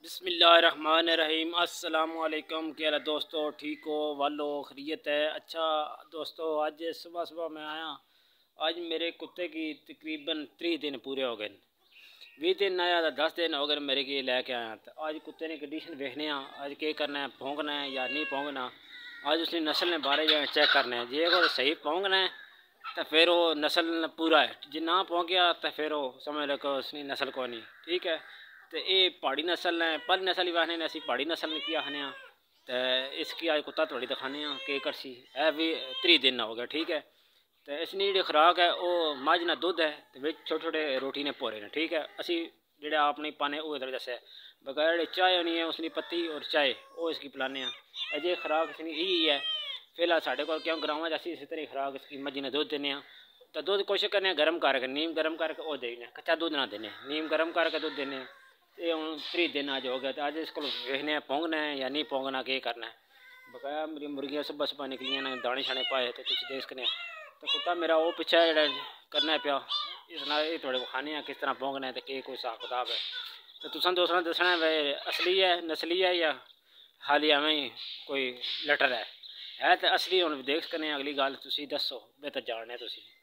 बिस्मिल्लाहिर्रहमानिर्रहीम। अस्सलामुअलैकुम। क्या हाल है दोस्तों, ठीक हो? वालो खैरियत है? अच्छा दोस्तों, आज सुबह सुबह मैं आया। आज मेरे कुत्ते की तकरीबन 30 दिन पूरे हो गए। 20 दिन आया तो 10 दिन हो गए मेरे की लैके आया। तो आज कुत्ते ने कंडीशन देखने आज क्या करना है, भौंकना है या नहीं भौंकना। आज उसकी नस्ल ने बारे जो चेक करना है। जे अगर सही भौंकना है तो फिर वो नस्ल पूरा है, जे ना भौंकिया तो फिर वो समझ लो कि उसकी नस्ल को नहीं। ठीक है, तो ये पहाड़ी नस्ल है। पहली नस्ल ही वाहने असी पहाड़ी नस्ल ने किया आने। तो इसकी आज कुत्ता थोड़ी दिखाने के करसी है भी 30 दिन हो गए। ठीक है, तो इसकी जी खुराक है वो मझ ना दुध है तो बिच छोटे छोटे रोटी ने भोरे ने। ठीक है, असी जो अपनी पाने वो इधर दस बगैर चाय होनी है उसकी पत्ती और चाय वो इसकी पिलाने। अजे खुराक इसकी यही है फिलहाल साढ़े को क्यों ग्राम असी इसी तरह खुराक इसकी मझी ने दुध देने। तो दुध कोशिश करने गर्म करके नीम गर्म करके वो देने, कच्चा दूध ना देने, नीम गर्म करके दुध देने। ये हूँ 30 दिन अज हो गया। तो अज इसको देखने पोंगना है या नहीं पोंगना, क्या करना है। बकाया मेरी मुर्गियाँ सुबह सुबह निकलियाँ ने, दाने शाने पाए तो तुम देख सकने। तो कुत्ता मेरा वो पिछा जो करना पिया इस ये थोड़े खाने किस तरह पोंगना है तो कोई हिसाब किताब है। तो तुम दोस्तों दसना है असली है नस्ली है या हालिया में कोई लटर है तो असली हम देख सकने। अगली गल तुम दसो बेहतर जानने तुम।